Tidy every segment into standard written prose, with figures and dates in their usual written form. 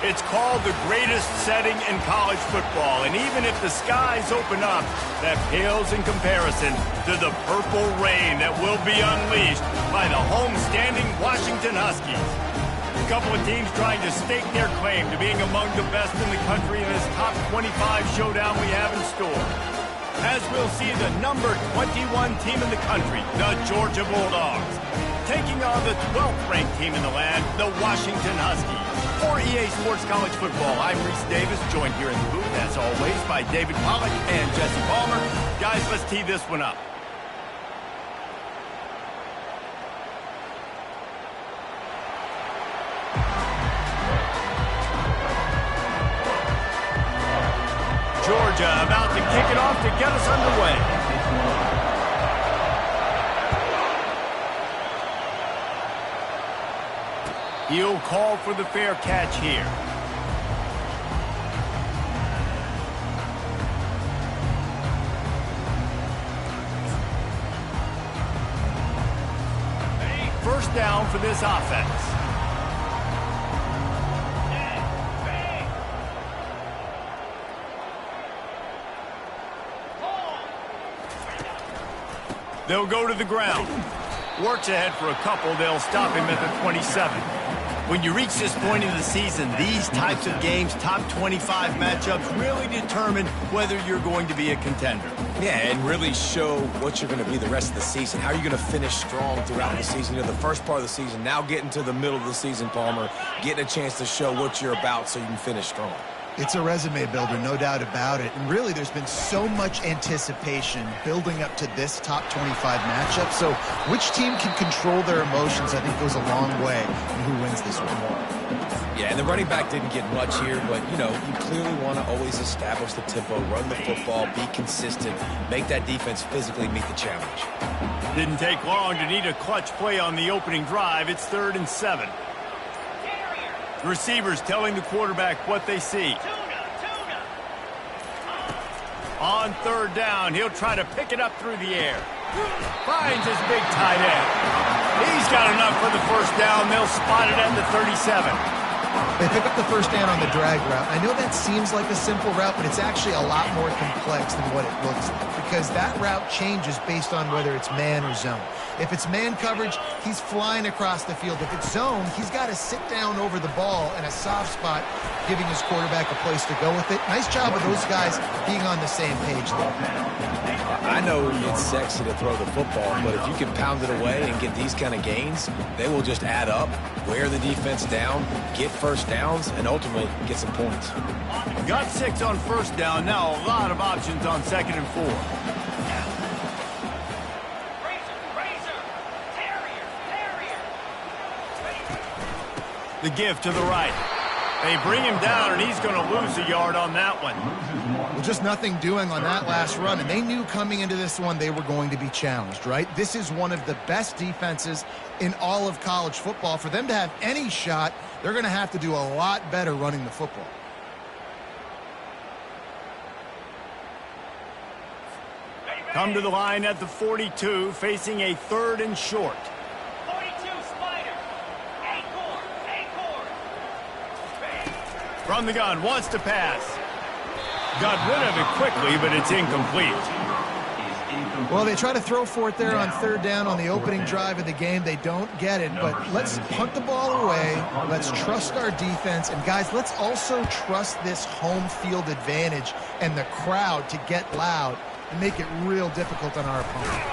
It's called the greatest setting in college football, and even if the skies open up, that pales in comparison to the purple rain that will be unleashed by the home-standing Washington Huskies. A couple of teams trying to stake their claim to being among the best in the country in this top 25 showdown we have in store. As we'll see the number 21 team in the country, the Georgia Bulldogs, taking on the 12th-ranked team in the land, the Washington Huskies. For EA Sports College Football, I'm Reese Davis, joined here in the booth, as always, by David Pollack and Jesse Palmer. Guys, let's tee this one up. Georgia about to kick it off to get us underway. He'll call for the fair catch here. First down for this offense. They'll go to the ground. Works ahead for a couple. They'll stop him at the 27. When you reach this point in the season, these types of games, top 25 matchups, really determine whether you're going to be a contender. Yeah, and really show what you're going to be the rest of the season. How are you going to finish strong throughout the season? You know, the first part of the season, now getting to the middle of the season, Palmer, getting a chance to show what you're about so you can finish strong. It's a resume builder, no doubt about it. And really, there's been so much anticipation building up to this top 25 matchup. So which team can control their emotions, I think, goes a long way in who wins this one. Yeah, and the running back didn't get much here, but, you know, you clearly want to always establish the tempo, run the football, be consistent, make that defense physically meet the challenge. Didn't take long to need a clutch play on the opening drive. It's 3rd and 7. Receivers telling the quarterback what they see. On 3rd down, he'll try to pick it up through the air. Finds his big tight end. He's got enough for the first down. They'll spot it at the 37. They pick up the first down on the drag route. I know that seems like a simple route, but it's actually a lot more complex than what it looks like, because that route changes based on whether it's man or zone. If it's man coverage, he's flying across the field. If it's zone, he's got to sit down over the ball in a soft spot, giving his quarterback a place to go with it. Nice job of those guys being on the same page there. I know it's sexy to throw the football, but if you can pound it away and get these kind of gains, they will just add up, wear the defense down, get first downs, and ultimately get some points. Got 6 on first down. Now a lot of options on 2nd and 4. The give to the right. They bring him down, and he's going to lose a yard on that one. Well, just nothing doing on that last run, and they knew coming into this one they were going to be challenged, right? This is one of the best defenses in all of college football. For them to have any shot, they're going to have to do a lot better running the football. Come to the line at the 42, facing a 3rd and short. From the gun, wants to pass. Got rid of it quickly, but it's incomplete. Well, they try to throw for it there on 3rd down on the opening drive of the game. They don't get it, but let's punt the ball away. Let's trust our defense. And, guys, let's also trust this home field advantage and the crowd to get loud and make it real difficult on our opponent.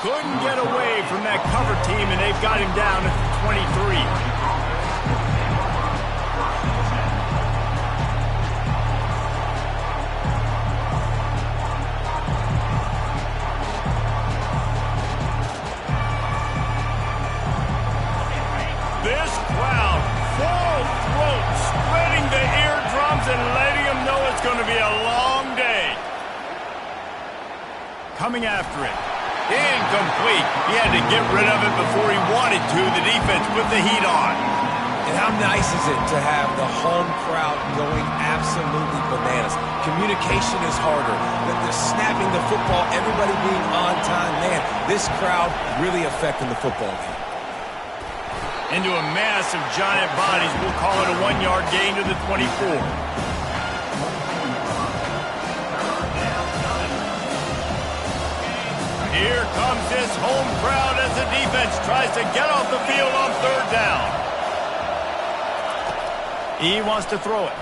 Couldn't get away from that cover team, and they've got him down at the 23. This crowd, full throat, spreading the eardrums and letting them know it's going to be a long day. Coming after it. Incomplete. He had to get rid of it before he wanted to. The defense put the heat on. And how nice is it to have the home crowd going absolutely bananas? Communication is harder. The snapping the football, everybody being on time. Man, this crowd really affecting the football game. Into a mass of giant bodies. We'll call it a 1-yard gain to the 24. Here comes this home crowd as the defense tries to get off the field on 3rd down. He wants to throw it.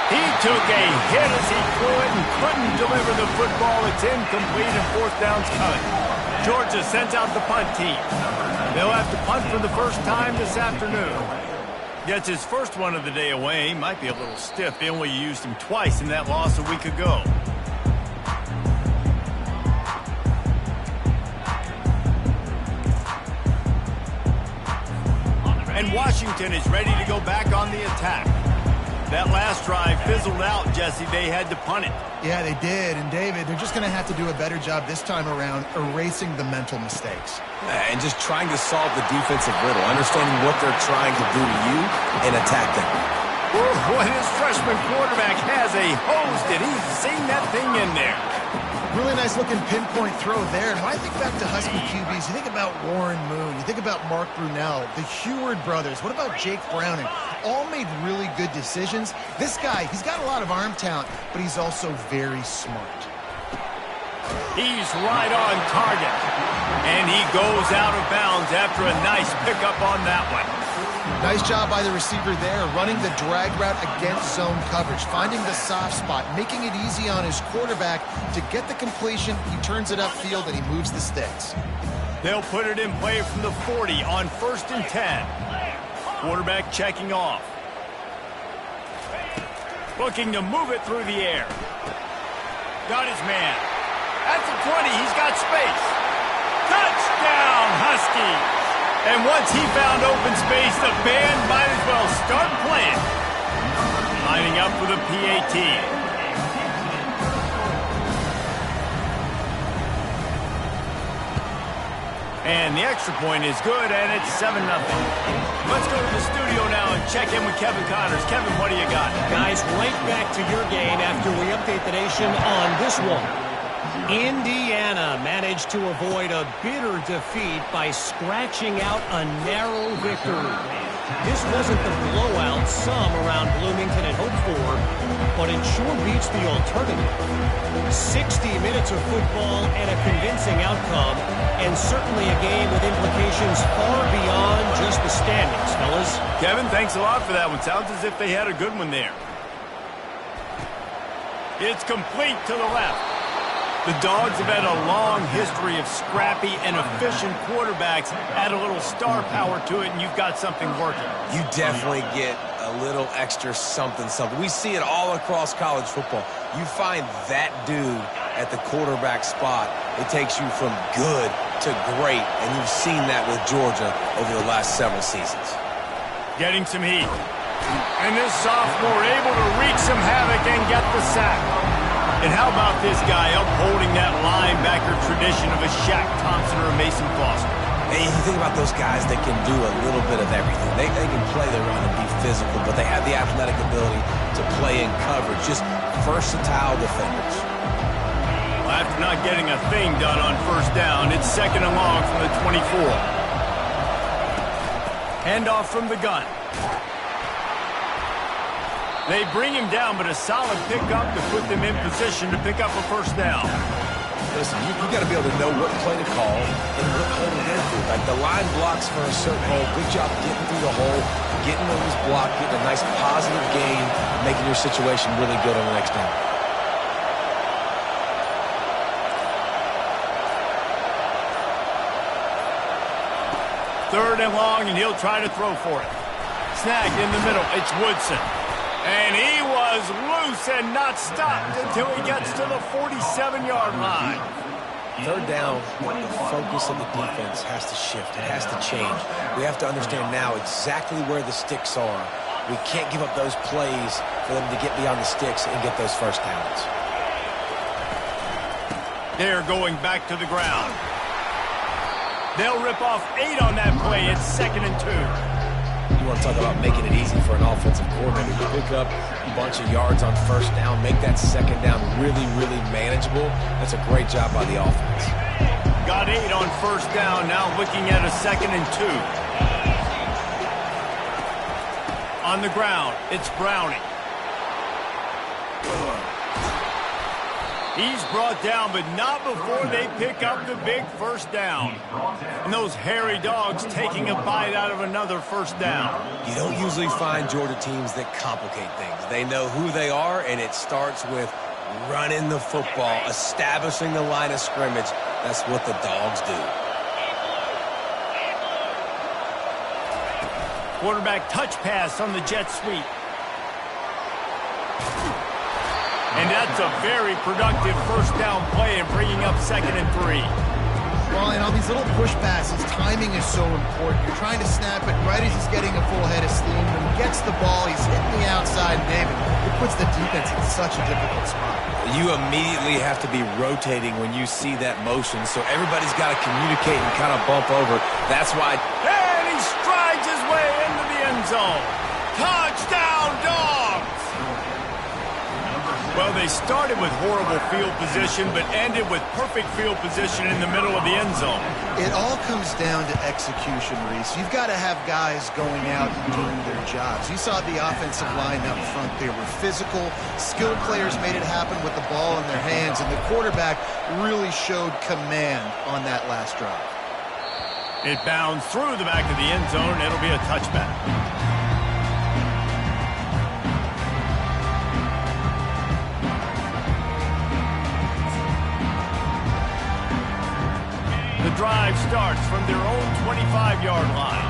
He took a hit as he threw it and couldn't deliver the football. It's incomplete and 4th down's cut. Georgia sends out the punt team. They'll have to punt for the first time this afternoon. Gets his first one of the day away. Might be a little stiff. They only used him twice in that loss a week ago. And Washington is ready to go back on the attack. That last drive fizzled out, Jesse. They had to punt it. Yeah, they did. And, David, they're just going to have to do a better job this time around erasing the mental mistakes. And just trying to solve the defensive riddle, understanding what they're trying to do to you and attack them. Boy, this freshman quarterback has a hose. Did he sing that thing in there? Really nice looking pinpoint throw there. And when I think back to Husky QBs, you think about Warren Moon, you think about Mark Brunell, the Heward brothers. What about Jake Browning? All made really good decisions. This guy, he's got a lot of arm talent, but he's also very smart. He's right on target. And he goes out of bounds after a nice pickup on that one. Nice job by the receiver there, running the drag route against zone coverage, finding the soft spot, making it easy on his quarterback to get the completion. He turns it upfield and he moves the sticks. They'll put it in play from the 40 on 1st and 10. Quarterback checking off. Looking to move it through the air. Got his man. At the 20, he's got space. Touchdown, Huskies! And once he found open space, the band might as well start playing. Lining up for the PAT. And the extra point is good, and it's 7-0. Let's go to the studio now and check in with Kevin Connors. Kevin, what do you got? Guys, right back to your game after we update the nation on this one. Indiana managed to avoid a bitter defeat by scratching out a narrow victory. This wasn't the blowout some around Bloomington had hoped for, but it sure beats the alternative. 60 minutes of football and a convincing outcome, and certainly a game with implications far beyond just the standings, fellas. Kevin, thanks a lot for that one. Sounds as if they had a good one there. It's complete to the left. The Dogs have had a long history of scrappy and efficient quarterbacks. Add a little star power to it, and you've got something working. You definitely get a little extra something. We see it all across college football. You find that dude at the quarterback spot, it takes you from good to great, and you've seen that with Georgia over the last several seasons. Getting some heat. And this sophomore able to wreak some havoc and get the sack. And how about this guy upholding that linebacker tradition of a Shaq Thompson or a Mason Foster? And you think about those guys that can do a little bit of everything. They can play the run and be physical, but they have the athletic ability to play in coverage. Just versatile defenders. Well, after not getting a thing done on 1st down, it's 2nd and long from the 24. Handoff from the gun. They bring him down, but a solid pickup to put them in position to pick up a 1st down. Listen, you got to be able to know what play to call and what hole to get through. Like the line blocks for a certain hole. Good job getting through the hole, getting on this block, getting a nice positive gain, making your situation really good on the next down. Third and long, and he'll try to throw for it. Snagged in the middle. It's Woodson. And he was loose and not stopped until he gets to the 47-yard line. 3rd down, the focus of the defense has to shift. It has to change. We have to understand now exactly where the sticks are. We can't give up those plays for them to get beyond the sticks and get those 1st downs. They're going back to the ground. They'll rip off 8 on that play. It's 2nd and 2. You want to talk about making it easy for an offensive coordinator to pick up a bunch of yards on first down, make that second down really, really manageable. That's a great job by the offense. Got 8 on first down, now looking at a 2nd and 2. On the ground, it's Browning. He's brought down, but not before they pick up the big first down. And those hairy dogs taking a bite out of another first down. You don't usually find Georgia teams that complicate things. They know who they are, and it starts with running the football, establishing the line of scrimmage. That's what the dogs do. Quarterback touch pass on the jet sweep. And that's a very productive first down play and bringing up 2nd and 3. Well, and on these little push passes, timing is so important. You're trying to snap it right as he's getting a full head of steam. When he gets the ball, he's hitting the outside, David. It puts the defense in such a difficult spot. You immediately have to be rotating when you see that motion, so everybody's got to communicate and kind of bump over. That's why. And he strides his way into the end zone. Touchdown, Dogs! Well, they started with horrible field position, but ended with perfect field position in the middle of the end zone. It all comes down to execution, Reese. You've got to have guys going out and doing their jobs. You saw the offensive line up front. They were physical. Skilled players made it happen with the ball in their hands, and the quarterback really showed command on that last drive. It bounds through the back of the end zone. It'll be a touchback. The drive starts from their own 25-yard line.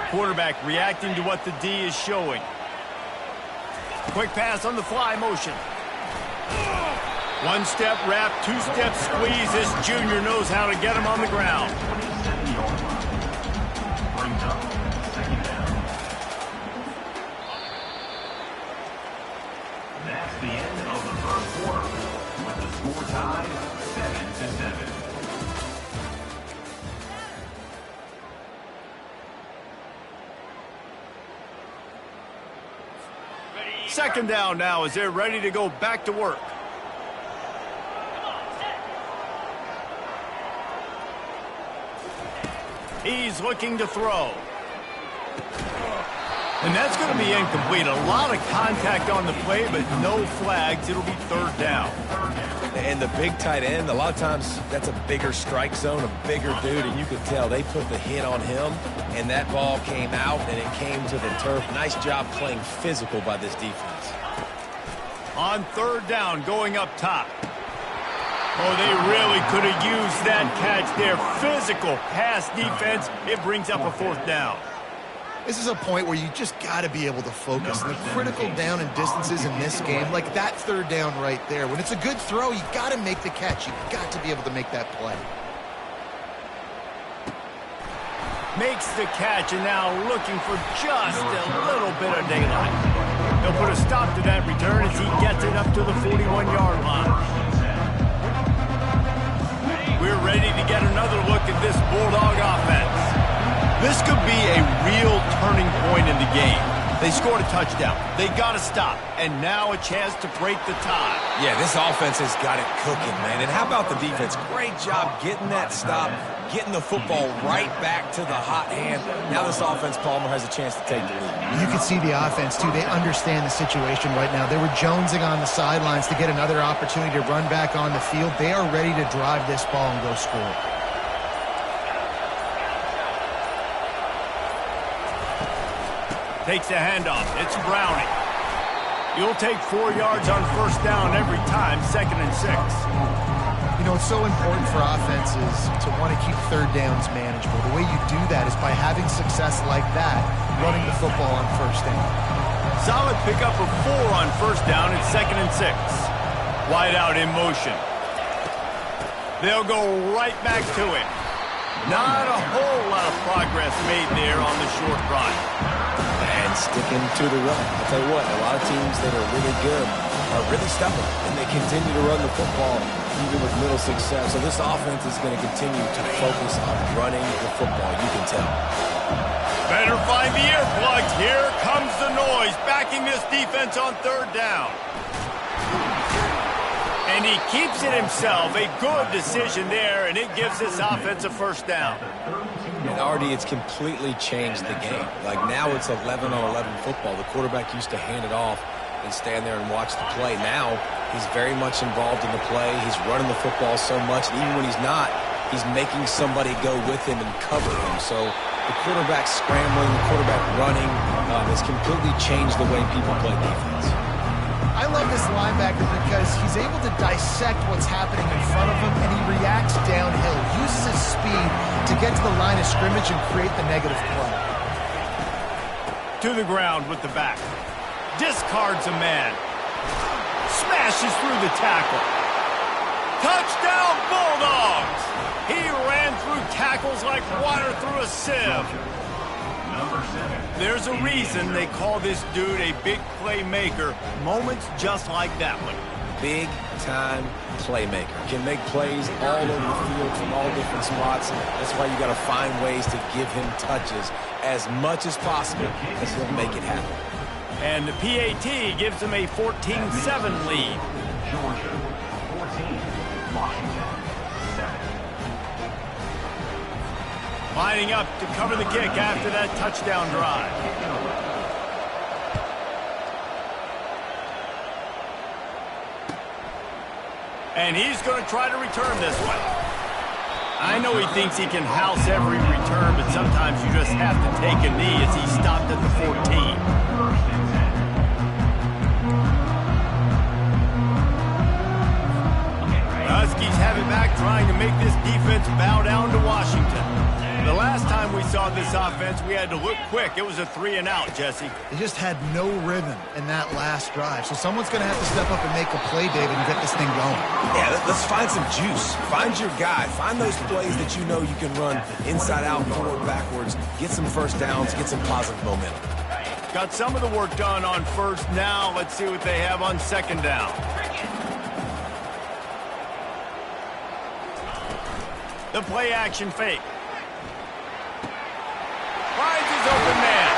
Quarterback reacting to what the D is showing. Quick pass on the fly motion. One step wrap, 2-step squeeze. This junior knows how to get him on the ground. That's the end of the first quarter. With the score tied 7-7. Second down now as they're ready to go back to work. He's looking to throw. And that's going to be incomplete. A lot of contact on the play, but no flags. It'll be 3rd down. And the big tight end, a lot of times that's a bigger strike zone, a bigger dude, and you could tell they put the hit on him, and that ball came out, and it came to the turf. Nice job playing physical by this defense. On 3rd down, going up top. Oh, they really could have used that catch there. Physical pass defense. It brings up a 4th down. This is a point where you just got to be able to focus. And the critical down and distances in this game, like that 3rd down right there, when it's a good throw, you got to make the catch. You got to be able to make that play. Makes the catch, and now looking for just a little bit of daylight. They'll put a stop to that return as he gets it up to the 41-yard line. We're ready to get another look at this Bulldog offense. This could be a real turning point in the game. They scored a touchdown. They got to stop. And now a chance to break the tie. Yeah, this offense has got it cooking, man. And how about the defense? Great job getting that stop, getting the football right back to the hot hand. Now this offense, Palmer, has a chance to take the lead. You can see the offense, too. They understand the situation right now. They were jonesing on the sidelines to get another opportunity to run back on the field. They are ready to drive this ball and go score. Takes the handoff. It's Browning. You'll take 4 yards on first down every time, 2nd and 6. You know, it's so important for offenses to want to keep 3rd downs manageable. The way you do that is by having success like that, running the football on first down. Solid pickup of 4 on first down. It's 2nd and 6. Wide out in motion. They'll go right back to it. Not a whole lot of progress made there on the short run. And sticking to the run. I'll tell you what, a lot of teams that are really good are really stubborn, and they continue to run the football even with little success. So this offense is going to continue to focus on running the football, you can tell. Better find the earplugs. Here comes the noise, backing this defense on third down. And he keeps it himself. A good decision there, and it gives this offense a first down. And already it's completely changed the game. Like now it's 11 on 11 football. The quarterback used to hand it off and stand there and watch the play. Now he's very much involved in the play. He's running the football so much, and even when he's not, he's making somebody go with him and cover him. So the quarterback scrambling, the quarterback running has completely changed the way people play defense. I love this linebacker because he's able to dissect what's happening in front of him, and he reacts downhill, uses his speed to get to the line of scrimmage and create the negative play. To the ground with the back. Discards a man. Smashes through the tackle. Touchdown, Bulldogs! He ran through tackles like water through a sieve. There's a reason they call this dude a big playmaker. Moments just like that one. Big-time playmaker. Can make plays all over the field from all different spots. That's why you got to find ways to give him touches as much as possible, as he'll make it happen. And the PAT gives him a 14-7 lead. Georgia 14, Washington 7. Lining up to cover the kick after that touchdown drive. And he's going to try to return this one. I know he thinks he can house every return, but sometimes you just have to take a knee as he stopped at the 14. The Huskies have it back, trying to make this defense bow down to Washington. The last time we saw this offense, we had to look quick. It was a 3-and-out, Jesse. They just had no rhythm in that last drive. So someone's going to have to step up and make a play, David, and get this thing going. Yeah, let's find some juice. Find your guy. Find those plays that you know you can run inside out, forward, backwards. Get some first downs. Get some positive momentum. Got some of the work done on first. Now let's see what they have on second down. The play action fake. Finds his open man.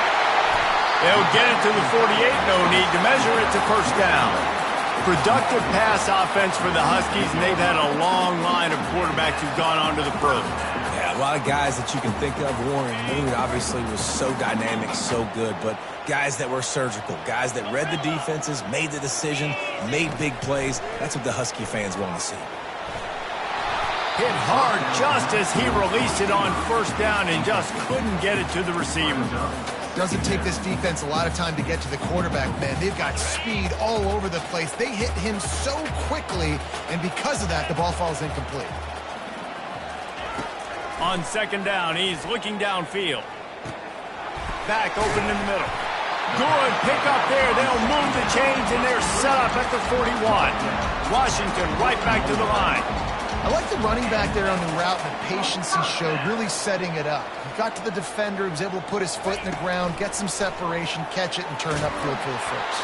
They'll get it to the 48. No need to measure it to first down. Productive pass offense for the Huskies, and they've had a long line of quarterbacks who've gone on to the pros. Yeah, a lot of guys that you can think of. Warren Moon obviously was so dynamic, so good, but guys that were surgical, guys that read the defenses, made the decision, made big plays. That's what the Husky fans want to see. Hit hard just as he released it on first down and just couldn't get it to the receiver. Doesn't take this defense a lot of time to get to the quarterback, man. They've got speed all over the place. They hit him so quickly, and because of that, the ball falls incomplete. On second down, he's looking downfield. Back open in the middle. Good pick up there. They'll move the chains, and they're set up at the 41. Washington right back to the line. I like the running back there on the route, and the patience he showed, really setting it up. He got to the defender, he was able to put his foot in the ground, get some separation, catch it, and turn upfield for the first.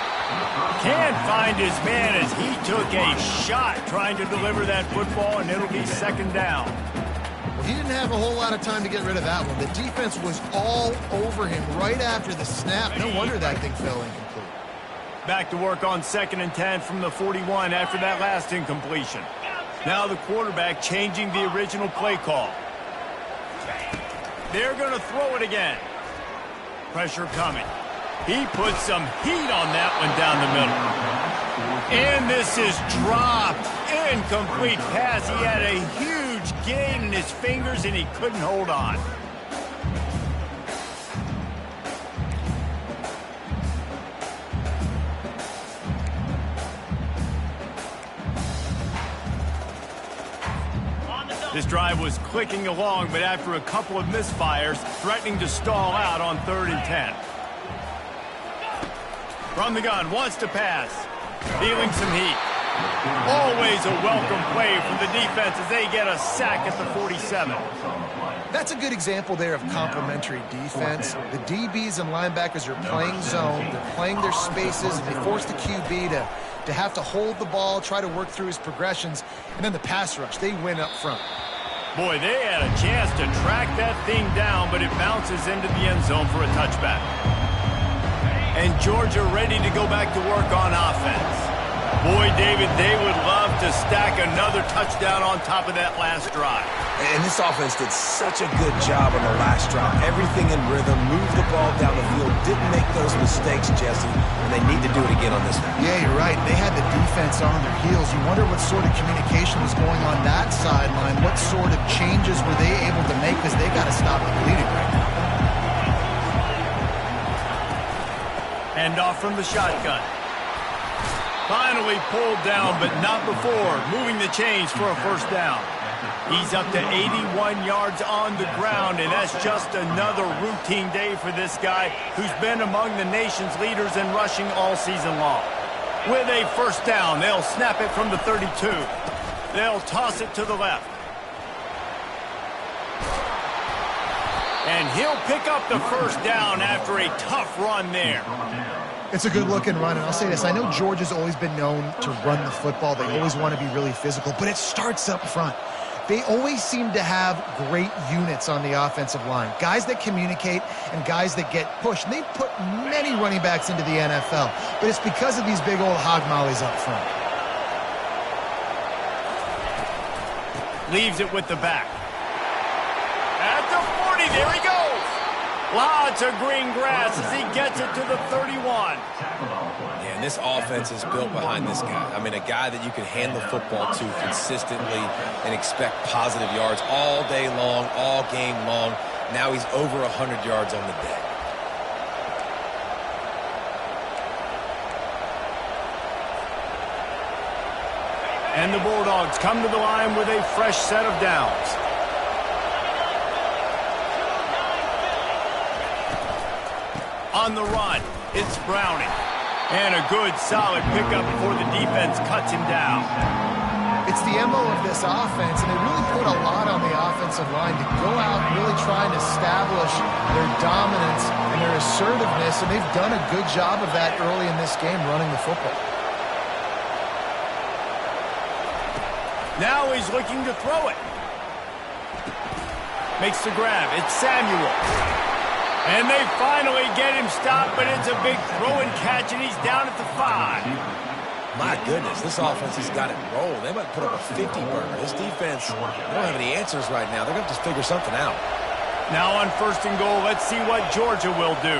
Can't find his man as he took a shot trying to deliver that football, and it'll be second down. Well, he didn't have a whole lot of time to get rid of that one. The defense was all over him right after the snap. No wonder that thing fell incomplete. Back to work on 2nd and 10 from the 41 after that last incompletion. Now the quarterback changing the original play call. They're going to throw it again. Pressure coming. He put some heat on that one down the middle. And this is dropped. Incomplete pass. He had a huge gain in his fingers, and he couldn't hold on. This drive was clicking along, but after a couple of misfires, threatening to stall out on 3rd and 10. From the gun, wants to pass. Feeling some heat. Always a welcome play for the defense as they get a sack at the 47. That's a good example there of complementary defense. The DBs and linebackers are playing zone, they're playing their spaces, and they force the QB to have to hold the ball, try to work through his progressions, and then the pass rush, they win up front. Boy, they had a chance to track that thing down, but it bounces into the end zone for a touchback. And Georgia ready to go back to work on offense. Boy, David, they would love to stack another touchdown on top of that last drive. And this offense did such a good job on the last drive. Everything in rhythm, moved the ball down the field, didn't make those mistakes, Jesse, and they need to do it again on this one. Yeah, you're right. They had the defense on their heels. You wonder what sort of communication was going on that sideline. What sort of changes were they able to make, because they got to stop the bleeding right now. Hand off from the shotgun. Finally pulled down, but not before moving the chains for a first down. He's up to 81 yards on the ground, and that's just another routine day for this guy who's been among the nation's leaders in rushing all season long. With a first down, they'll snap it from the 32. They'll toss it to the left. And he'll pick up the first down after a tough run there. It's a good-looking run, and I'll say this. I know Georgia's always been known to run the football. They always want to be really physical, but it starts up front. They always seem to have great units on the offensive line, guys that communicate and guys that get pushed. And they've put many running backs into the NFL, but it's because of these big old hog mollies up front. Leaves it with the back. At the 40, there he goes. Lots of green grass as he gets it to the 31. Yeah, and this offense is built behind this guy. I mean, a guy that you can hand the football to consistently and expect positive yards all day long, all game long. Now he's over 100 yards on the day. And the Bulldogs come to the line with a fresh set of downs. On the run, it's Browning. And a good, solid pickup before the defense cuts him down. It's the MO of this offense, and they really put a lot on the offensive line to go out and really try and establish their dominance and their assertiveness, and they've done a good job of that early in this game, running the football. Now he's looking to throw it. Makes the grab. It's Samuel. And they finally get him stopped, but it's a big throw and catch, and he's down at the 5. My goodness, this offense has got it rolled. They might put up a 50-burger. This defense, they don't have any answers right now. They're going to just figure something out. Now on first and goal, let's see what Georgia will do.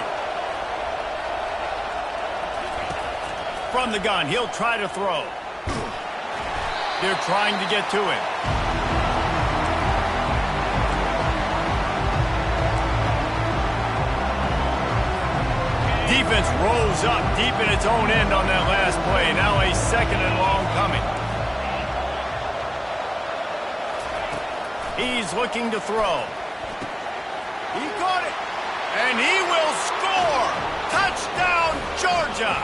From the gun, he'll try to throw. They're trying to get to him. Defense rolls up deep in its own end on that last play. Now a second and long coming. He's looking to throw. He caught it. And he will score. Touchdown, Georgia.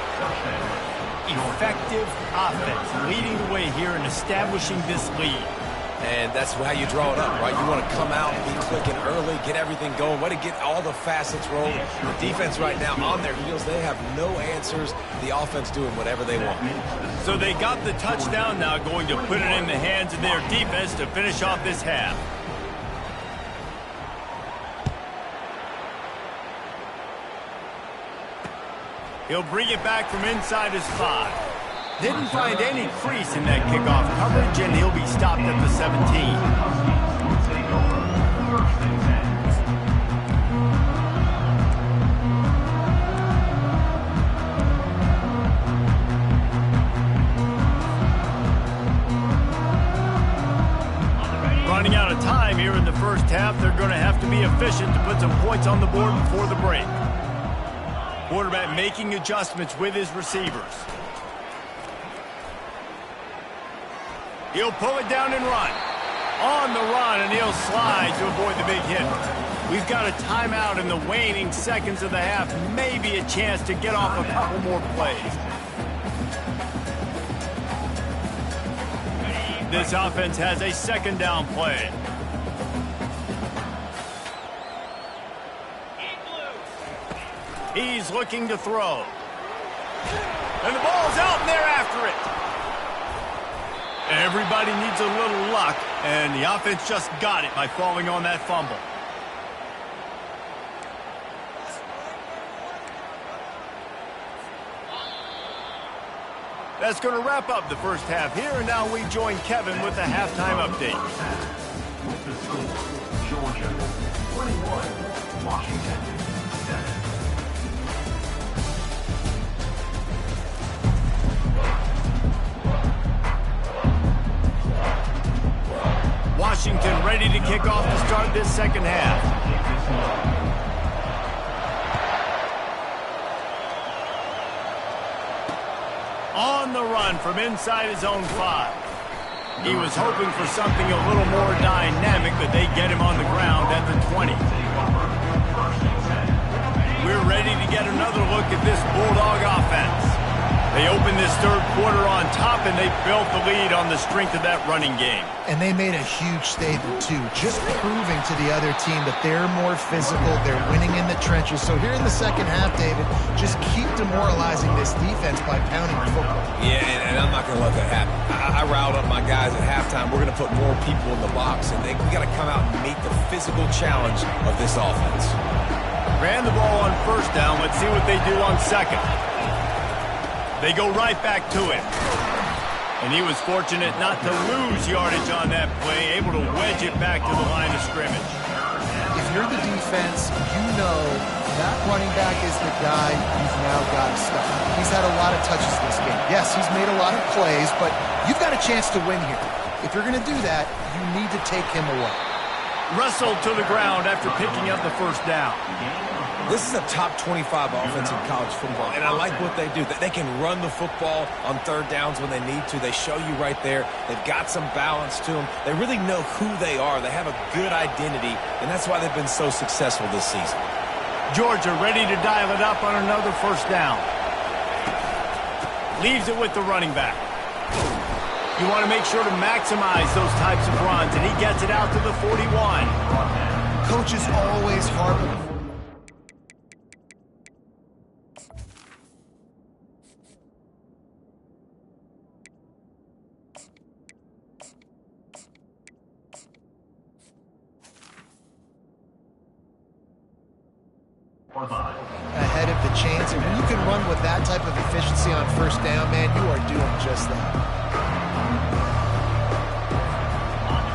Effective offense leading the way here and establishing this lead. And that's how you draw it up, right? You want to come out, be clicking early, get everything going, way to get all the facets rolling. The defense right now on their heels, they have no answers. The offense doing whatever they want. So they got the touchdown now, going to put it in the hands of their defense to finish off this half. He'll bring it back from inside his 5. Didn't find any crease in that kickoff coverage, and he'll be stopped at the 17. Running out of time here in the first half, they're going to have to be efficient to put some points on the board before the break. Quarterback making adjustments with his receivers. He'll pull it down and run. On the run, and he'll slide to avoid the big hit. We've got a timeout in the waning seconds of the half. Maybe a chance to get off a couple more plays. This offense has a second down play. He's looking to throw. And the ball's out, and they're after it. Everybody needs a little luck, and the offense just got it by falling on that fumble. That's going to wrap up the first half here, and now we join Kevin with the halftime update. With the score, Georgia 21, Washington 7. Washington ready to kick off to start this second half. On the run from inside his own 5. He was hoping for something a little more dynamic, but they get him on the ground at the 20. We're ready to get another look at this Bulldog offense. They opened this third quarter on top, and they built the lead on the strength of that running game. And they made a huge statement, too, just proving to the other team that they're more physical, they're winning in the trenches. So here in the second half, David, just keep demoralizing this defense by pounding the football. Yeah, and I'm not going to let that happen. I riled up my guys at halftime. We're going to put more people in the box, and we got to come out and meet the physical challenge of this offense. Ran the ball on first down. Let's see what they do on second. They go right back to him. And he was fortunate not to lose yardage on that play, able to wedge it back to the line of scrimmage. If you're the defense, you know that running back is the guy you've now got to stop. He's had a lot of touches this game. Yes, he's made a lot of plays, but you've got a chance to win here. If you're going to do that, you need to take him away. Wrestled to the ground after picking up the first down. This is a top 25 offense in college football, and I like what they do. They can run the football on third downs when they need to. They show you right there. They've got some balance to them. They really know who they are. They have a good identity, and that's why they've been so successful this season. Georgia ready to dial it up on another first down. Leaves it with the running back. You want to make sure to maximize those types of runs, and he gets it out to the 41. Coaches always harbor. Ahead of the chains, and when you can run with that type of efficiency on first down, man, you are doing just that.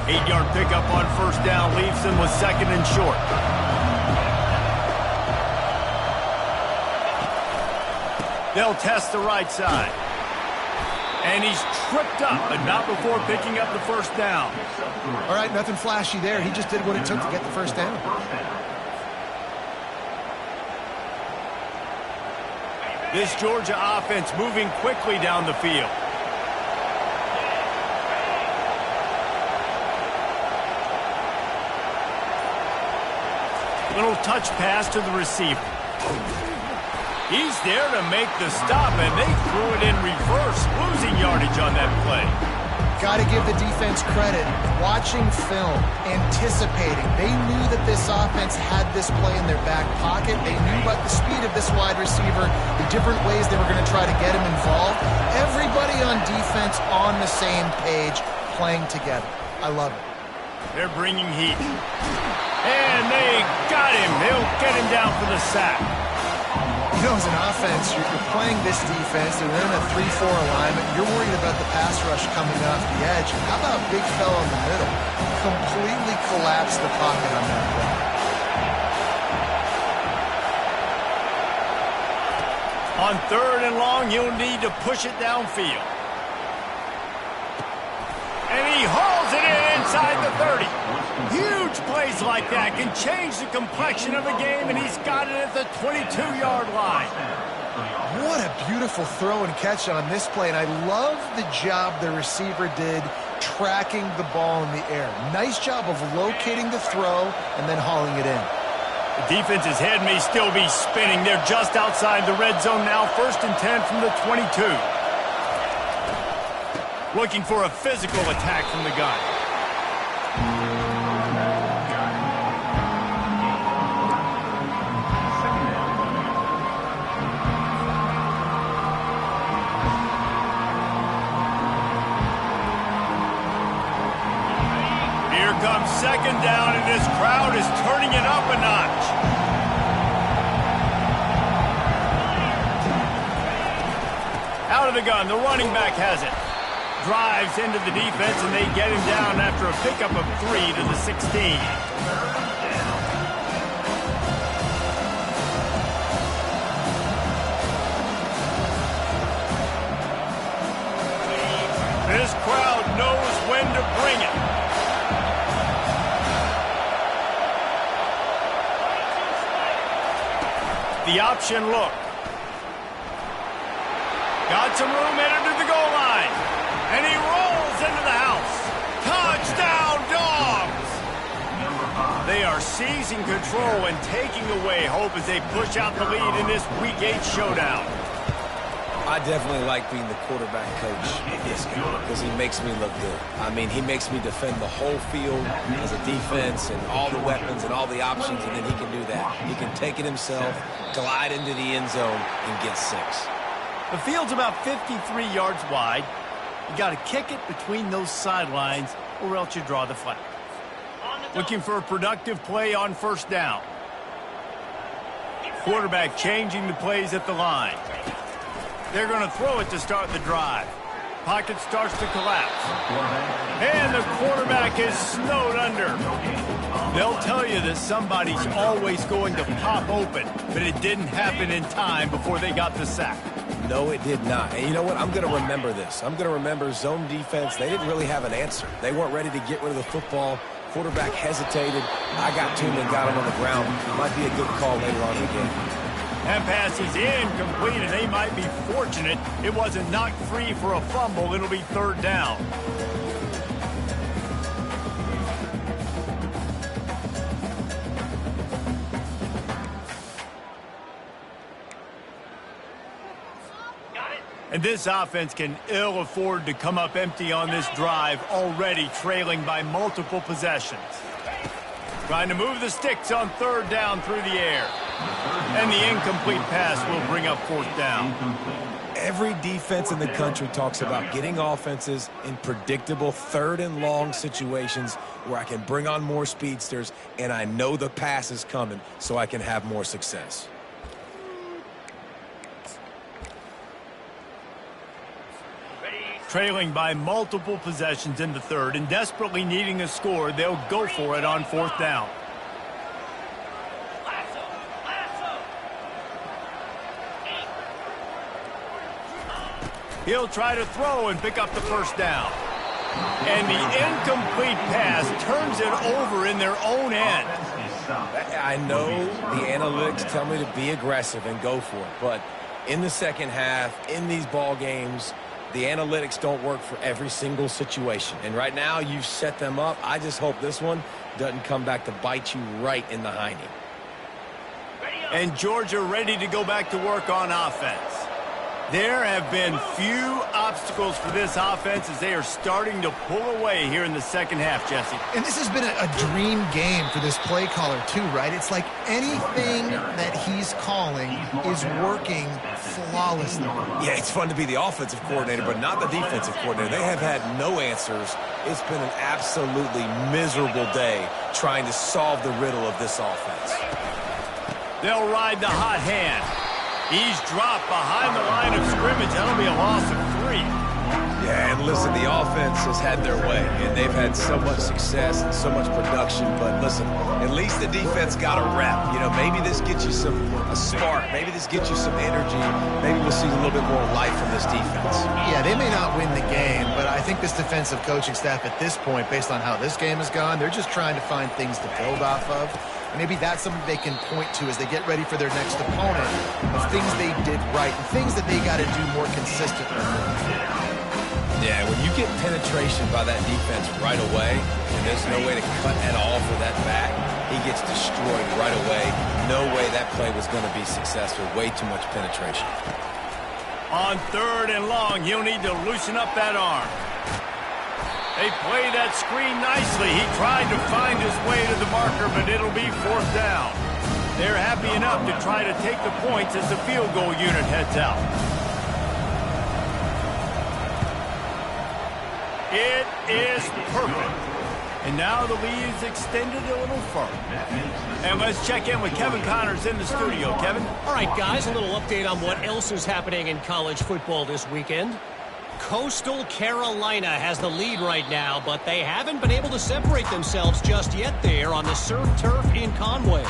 8-yard pickup on first down leaves them with second and short. They'll test the right side. And he's tripped up, but not before picking up the first down. All right, nothing flashy there. He just did what it took to get the first down. This Georgia offense moving quickly down the field. Little touch pass to the receiver. He's there to make the stop, and they threw it in reverse, losing yardage on that play. Got to give the defense credit. Watching film, anticipating. They knew that this offense had this play in their back pocket. They knew about the speed of this wide receiver, the different ways they were going to try to get him involved. Everybody on defense on the same page, playing together. I love it. They're bringing heat. And they got him. They'll get him down for the sack. You know, as an offense, you're playing this defense. They're in a 3-4 alignment. You're worried about the pass rush coming off the edge. How about big fella in the middle? Completely collapsed the pocket on that play. On third and long, you'll need to push it downfield. And he hauls it in inside the 30. Huge plays like that can change the complexion of a game, and he's got it at the 22-yard line. What a beautiful throw and catch on this play, and I love the job the receiver did tracking the ball in the air. Nice job of locating the throw and then hauling it in. The defense's head may still be spinning. They're just outside the red zone now, 1st and 10 from the 22. Looking for a physical attack from the gun. second down, and this crowd is turning it up a notch. Out of the gun, the running back has it. Drives into the defense, and they get him down after a pickup of 3 to the 16. This crowd knows when to bring it. The option look. Got some room headed to the goal line. And he rolls into the house. Touchdown, Dogs! They are seizing control and taking away hope as they push out the lead in this Week 8 showdown. I definitely like being the quarterback coach of this game because he makes me look good. I mean, he makes me defend the whole field as a defense and all the weapons and all the options, and then he can do that. He can take it himself, glide into the end zone, and get 6. The field's about 53 yards wide. You got to kick it between those sidelines or else you draw the flag. Looking for a productive play on first down. Quarterback changing the plays at the line. They're going to throw it to start the drive. Pocket starts to collapse. And the quarterback is snowed under. They'll tell you that somebody's always going to pop open, but it didn't happen in time before they got the sack. No, it did not. And you know what? I'm going to remember this. I'm going to remember zone defense. They didn't really have an answer. They weren't ready to get rid of the football. Quarterback hesitated. I got to him and got him on the ground. Might be a good call later on in the game. That pass is incomplete, and they might be fortunate it wasn't knocked free for a fumble. It'll be third down. And this offense can ill afford to come up empty on this drive, already trailing by multiple possessions. Trying to move the sticks on third down through the air. And the incomplete pass will bring up fourth down. Every defense in the country talks about getting offenses in predictable third and long situations where I can bring on more speedsters and I know the pass is coming so I can have more success. Trailing by multiple possessions in the third and desperately needing a score, they'll go for it on fourth down. He'll try to throw and pick up the first down. And the incomplete pass turns it over in their own end. I know the analytics tell me to be aggressive and go for it, but in the second half, in these ball games, the analytics don't work for every single situation. And right now, you've set them up. I just hope this one doesn't come back to bite you right in the hiney. And Georgia ready to go back to work on offense. There have been few obstacles for this offense as they are starting to pull away here in the second half, Jesse. And this has been a dream game for this play caller too, right? It's like anything that he's calling is working flawlessly. Yeah, it's fun to be the offensive coordinator, but not the defensive coordinator. They have had no answers. It's been an absolutely miserable day trying to solve the riddle of this offense. They'll ride the hot hand. He's dropped behind the line of scrimmage. That'll be a loss of 3. Yeah, and listen, the offense has had their way, and they've had so much success and so much production. But listen, at least the defense got a rep. You know, maybe this gets you a spark. Maybe this gets you some energy. Maybe we'll see a little bit more life from this defense. Yeah, they may not win the game, but I think this defensive coaching staff at this point, based on how this game has gone, they're just trying to find things to build off of. Maybe that's something they can point to as they get ready for their next opponent of things they did right and things that they got to do more consistently. Yeah, when you get penetration by that defense right away, and there's no way to cut at all for that back, he gets destroyed right away. No way that play was going to be successful. Way too much penetration. On third and long, he'll need to loosen up that arm. They play that screen nicely. He tried to find his way to the marker, but it'll be fourth down. They're happy enough to try to take the points as the field goal unit heads out. It is perfect. And now the lead is extended a little further. And let's check in with Kevin Connors in the studio. Kevin? All right, guys, a little update on what else is happening in college football this weekend. Coastal Carolina has the lead right now, but they haven't been able to separate themselves just yet there on the surf turf in Conway.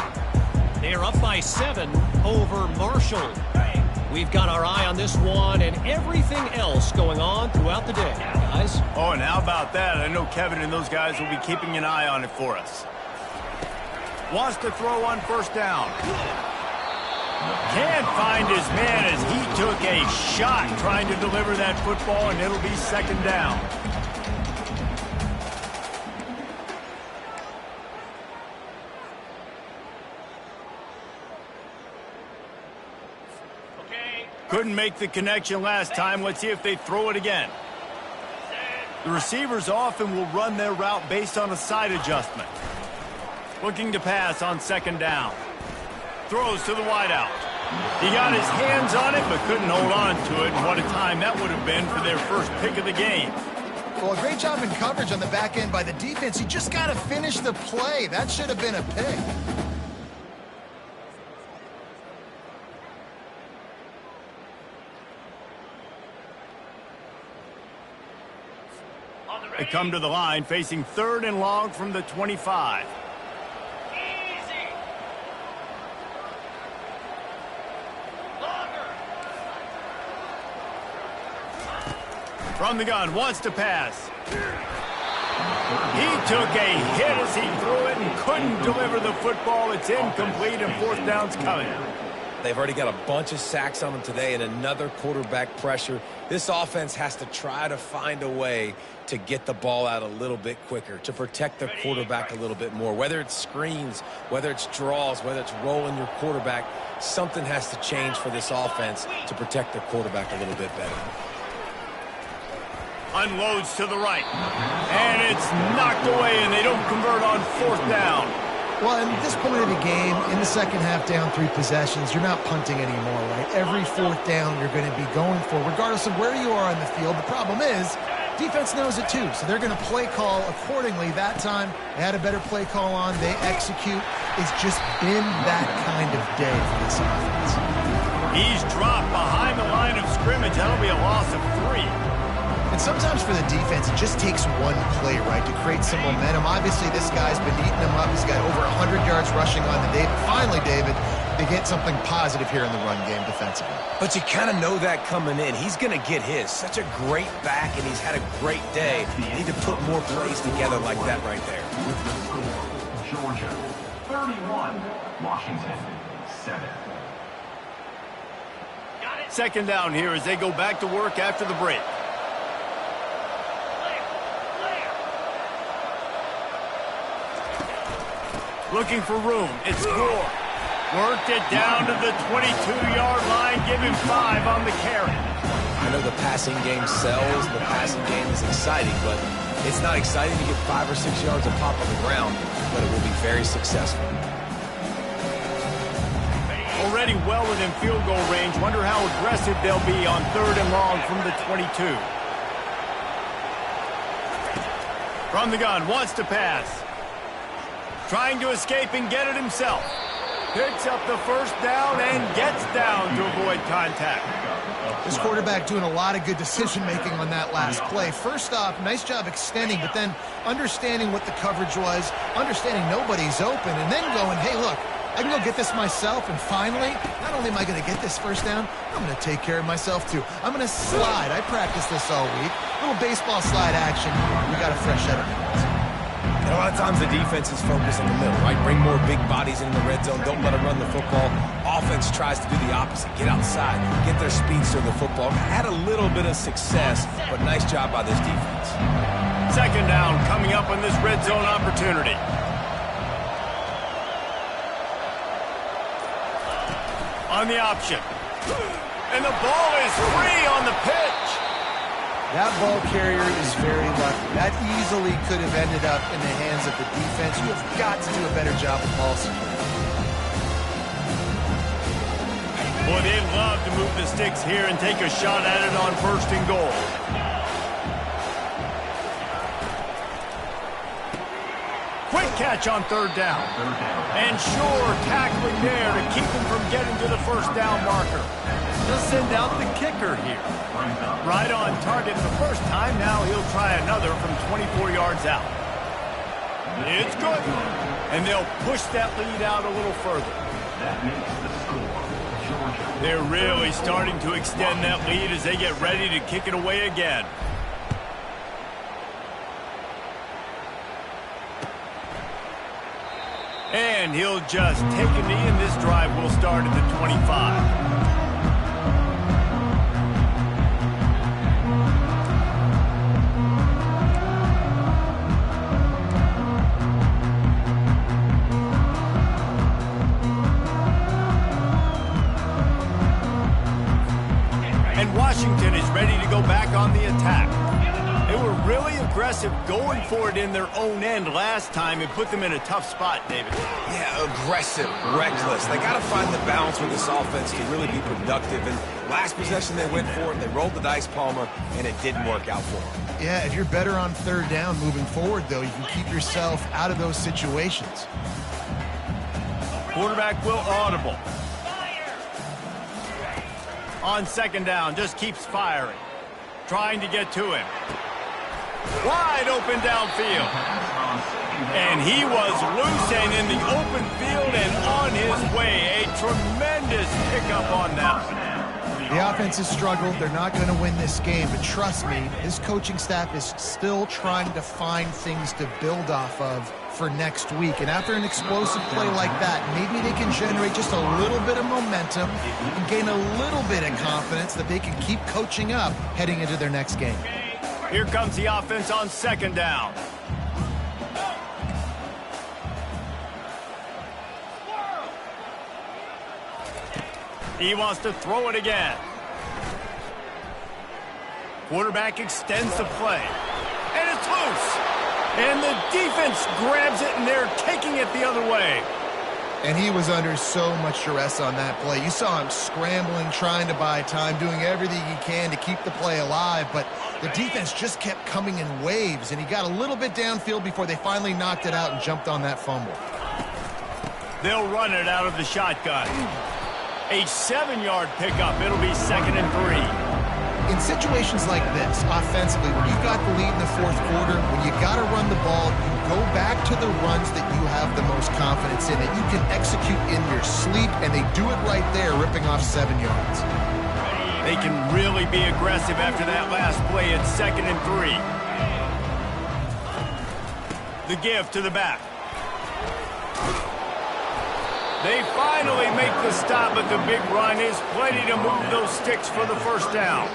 They're up by 7 over Marshall. We've got our eye on this one and everything else going on throughout the day, guys. Oh, and how about that? I know Kevin and those guys will be keeping an eye on it for us. Wants to throw on first down. Can't find his man as he took a shot trying to deliver that football, and it'll be second down. Couldn't make the connection last time. Let's see if they throw it again. The receivers often will run their route based on a side adjustment. Looking to pass on second down. Throws to the wideout. He got his hands on it, but couldn't hold on to it. And what a time that would have been for their first pick of the game. Well, a great job in coverage on the back end by the defense. You just got to finish the play. That should have been a pick. They come to the line facing 3rd and long from the 25. Easy. Longer. From the gun, wants to pass. He took a hit as he threw it and couldn't deliver the football. It's incomplete and 4th down's coming. They've already got a bunch of sacks on them today and another quarterback pressure. This offense has to try to find a way to get the ball out a little bit quicker, to protect their quarterback a little bit more. Whether it's screens, whether it's draws, whether it's rolling your quarterback, something has to change for this offense to protect their quarterback a little bit better. Unloads to the right. And it's knocked away, and they don't convert on 4th down. Well, at this point of the game, in the second half, down 3 possessions, you're not punting anymore, right? Every 4th down you're going to be going for, regardless of where you are on the field. The problem is, defense knows it too, so they're going to play call accordingly. That time, they had a better play call on. They execute. It's just been that kind of day for this offense. He's dropped behind the line of scrimmage. That'll be a loss of 3. And sometimes for the defense, it just takes one play, right, to create some momentum. Obviously, this guy's been eating them up. He's got over 100 yards rushing on the day. But finally, David, they get something positive here in the run game defensively. But you kind of know that coming in. He's going to get his. Such a great back, and he's had a great day. You need to put more plays together like that right there. With the score, Georgia 31, Washington 7. Second down here as they go back to work after the break. Looking for room. It's Gore. Worked it down to the 22-yard line. Give him 5 on the carry. I know the passing game sells. The passing game is exciting, but it's not exciting to get 5 or 6 yards of pop on the ground, but it will be very successful. Already well within field goal range. Wonder how aggressive they'll be on 3rd and long from the 22. From the gun, wants to pass. Trying to escape and get it himself. Picks up the first down and gets down to avoid contact. This quarterback doing a lot of good decision-making on that last play. First off, nice job extending, but then understanding what the coverage was, understanding nobody's open, and then going, hey, look, I can go get this myself, and finally, not only am I going to get this first down, I'm going to take care of myself, too. I'm going to slide. I practiced this all week. Little baseball slide action. We got a fresh set of hands. And a lot of times the defense is focused in the middle, right? Bring more big bodies in the red zone. Don't let them run the football. Offense tries to do the opposite. Get outside. Get their speedster the football. Had a little bit of success, but nice job by this defense. Second down coming up on this red zone opportunity. On the option. And the ball is free on the pitch. That ball carrier is very lucky. That easily could have ended up in the hands of the defense. You have got to do a better job of ball security. Boy, they'd love to move the sticks here and take a shot at it on 1st and goal. Great catch on third down. And sure, tackling there to keep him from getting to the first down marker. He'll send out the kicker here. Right on target the first time. Now he'll try another from 24 yards out. It's good. And they'll push that lead out a little further. That makes the score Georgia. They're really starting to extend that lead as they get ready to kick it away again. And he'll just take a knee, and this drive will start at the 25. Washington is ready to go back on the attack. They were really aggressive going for it in their own end last time and put them in a tough spot, David. Yeah, aggressive, reckless. They got to find the balance with this offense to really be productive. And last possession they went for it, they rolled the dice, Palmer, and it didn't work out for them. Yeah, if you're better on third down moving forward, though, you can keep yourself out of those situations. Quarterback will audible. On second down, just keeps firing. Trying to get to him. Wide open downfield. And he was loose and in the open field and on his way. A tremendous pickup on that. The offense has struggled. They're not going to win this game, but trust me, this coaching staff is still trying to find things to build off of for next week. And after an explosive play like that, maybe they can generate just a little bit of momentum and gain a little bit of confidence that they can keep coaching up heading into their next game. Here comes the offense on second down. He wants to throw it again. Quarterback extends the play. And it's loose. And the defense grabs it, and they're taking it the other way. And he was under so much duress on that play. You saw him scrambling, trying to buy time, doing everything he can to keep the play alive. But the defense just kept coming in waves, and he got a little bit downfield before they finally knocked it out and jumped on that fumble. They'll run it out of the shotgun. A 7-yard pickup. It'll be 2nd and 3. In situations like this, offensively, when you've got the lead in the fourth quarter, when you got to run the ball, you go back to the runs that you have the most confidence in, that you can execute in your sleep, and they do it right there, ripping off 7 yards. They can really be aggressive after that last play. It's 2nd and 3. The give to the back. They finally make the stop, but the big run is plenty to move those sticks for the first down.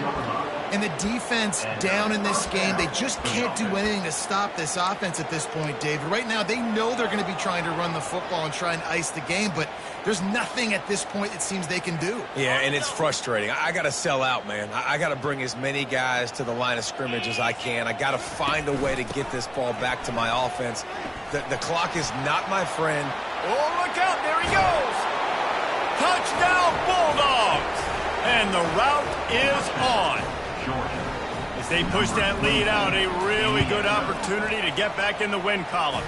And the defense down in this game, they just can't do anything to stop this offense at this point, David. Right now, they know they're going to be trying to run the football and try and ice the game, but there's nothing at this point it seems they can do. Yeah, and it's frustrating. I got to sell out, man. I got to bring as many guys to the line of scrimmage as I can. I got to find a way to get this ball back to my offense. The clock is not my friend. Oh, look out. There he goes. Touchdown, Bulldogs. And the route is on. As they push that lead out, a really good opportunity to get back in the win column.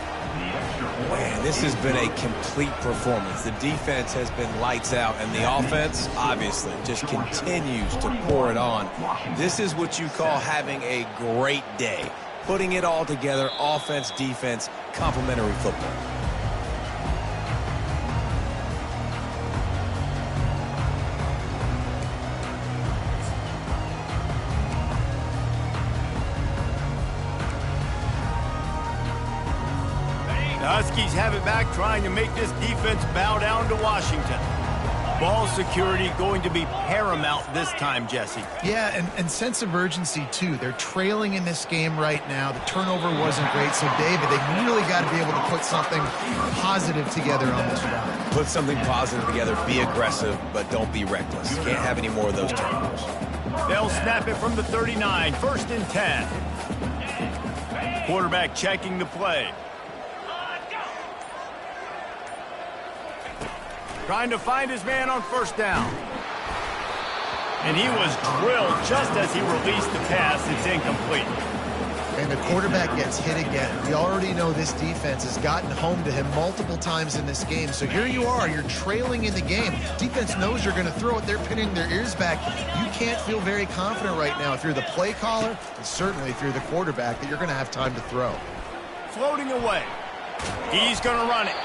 Man, this has been a complete performance. The defense has been lights out, and the offense, obviously, just continues to pour it on. This is what you call having a great day. Putting it all together, offense, defense, complementary football. The Huskies have it back, trying to make this defense bow down to Washington. Ball security going to be paramount this time, Jesse. Yeah, and sense of urgency, too. They're trailing in this game right now. The turnover wasn't great, so, David, they really got to be able to put something positive together on this run. Put something positive together, be aggressive, but don't be reckless. You can't have any more of those turnovers. They'll snap it from the 39, 1st and 10. Quarterback checking the play. Trying to find his man on first down. And he was drilled just as he released the pass. It's incomplete. And the quarterback gets hit again. We already know this defense has gotten home to him multiple times in this game. So here you are, you're trailing in the game. Defense knows you're going to throw it. They're pinning their ears back. You can't feel very confident right now if you're the play caller, and certainly if you're the quarterback, that you're going to have time to throw. Floating away. He's going to run it.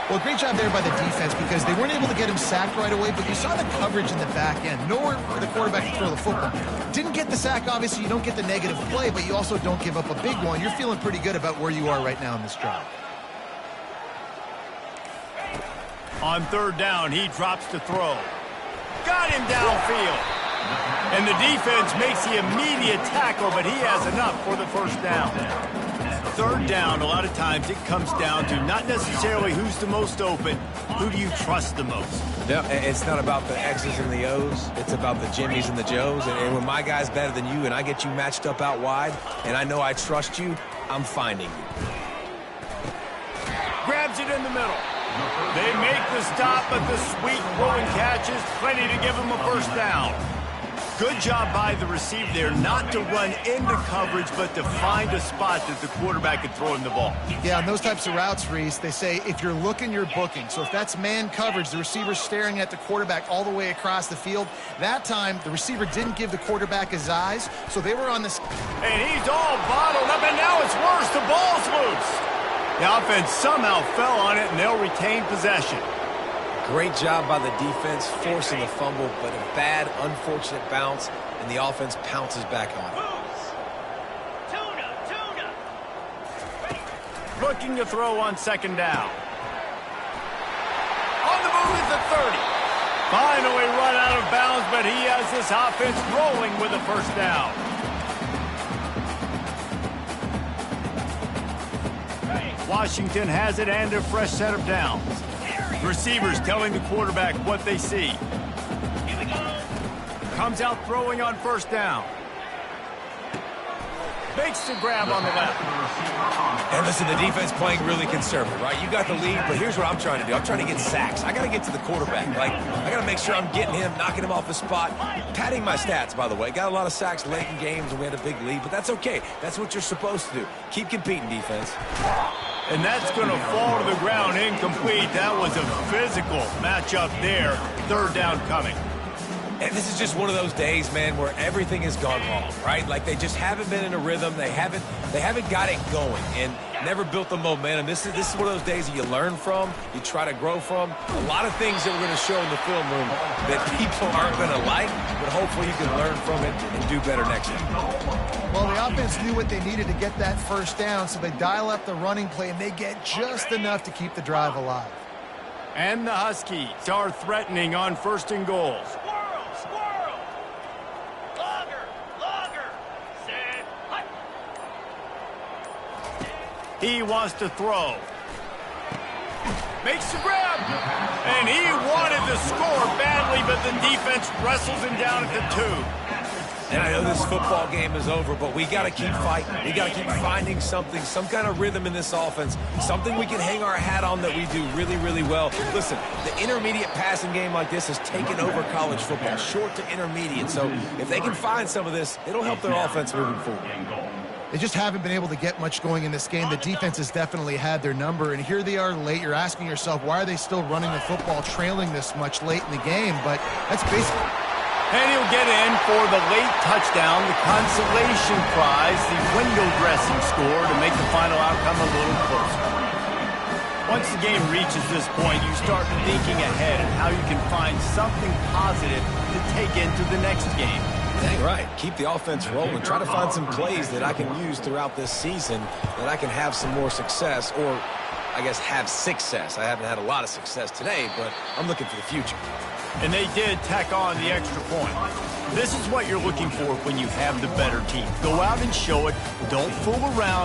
Well, great job there by the defense because they weren't able to get him sacked right away, but you saw the coverage in the back end. Nowhere for the quarterback to throw the football. Didn't get the sack, obviously. You don't get the negative play, but you also don't give up a big one. You're feeling pretty good about where you are right now in this drive. On third down, he drops to throw. Got him downfield. And the defense makes the immediate tackle, but he has enough for the first down. Third down, a lot of times it comes down to not necessarily who's the most open, who do you trust the most? No, it's not about the X's and the O's. It's about the Jimmies and the Joes. And when my guy's better than you and I get you matched up out wide and I know I trust you, I'm finding you. Grabs it in the middle. They make the stop, but the sweet throwing catch is plenty to give him a first down. Good job by the receiver there not to run into coverage, but to find a spot that the quarterback could throw him the ball. Yeah, on those types of routes, Reese, they say if you're looking, you're booking. So if that's man coverage, the receiver's staring at the quarterback all the way across the field. That time, the receiver didn't give the quarterback his eyes, so they were on this. And he's all bottled up, and now it's worse. The ball's loose. The offense somehow fell on it, and they'll retain possession. Great job by the defense forcing the fumble, but a bad, unfortunate bounce, and the offense pounces back on it. Looking to throw on second down. On the move at the 30. Finally run out of bounds, but he has this offense rolling with a first down. Washington has it and a fresh set of downs. Receivers telling the quarterback what they see. Here we go. Comes out throwing on first down. Makes the grab on the left. And listen, the defense playing really conservative, right? You got the lead, but here's what I'm trying to do. I'm trying to get sacks. I got to get to the quarterback. I got to make sure I'm getting him, knocking him off his spot. Padding my stats, by the way. Got a lot of sacks late in games, and we had a big lead, but that's okay. That's what you're supposed to do. Keep competing, defense. And that's going to fall to the ground incomplete. That was a physical matchup there. Third down coming. And this is just one of those days, man, where everything has gone wrong, right? Like they just haven't been in a rhythm. They haven't got it going and never built the momentum. This is one of those days that you learn from, you try to grow from. A lot of things that we're going to show in the film room that people aren't going to like, but hopefully you can learn from it and do better next time. Well, the offense knew what they needed to get that first down, so they dial up the running play, and they get just enough to keep the drive alive. And the Huskies are threatening on first and goal. Squirrel! Logger! Set. Hut. He wants to throw. Makes the grab. And he wanted to score badly, but the defense wrestles him down at the 2. And I know this football game is over, but we got to keep fighting. We got to keep finding something, some kind of rhythm in this offense, something we can hang our hat on that we do really, really well. Listen, the intermediate passing game like this has taken over college football, short to intermediate. So if they can find some of this, it'll help their offense moving forward. They just haven't been able to get much going in this game. The defense has definitely had their number, and here they are late. You're asking yourself, why are they still running the football, trailing this much late in the game? But that's basically... And he'll get in for the late touchdown, the consolation prize, the window dressing score to make the final outcome a little closer. Once the game reaches this point, you start thinking ahead and how you can find something positive to take into the next game. Dang right. Keep the offense rolling. Try to find some plays that I can use throughout this season that I can have some more success, or I guess have success. I haven't had a lot of success today, but I'm looking for the future. And they did tack on the extra point. This is what you're looking for when you have the better team. Go out and show it. Don't fool around.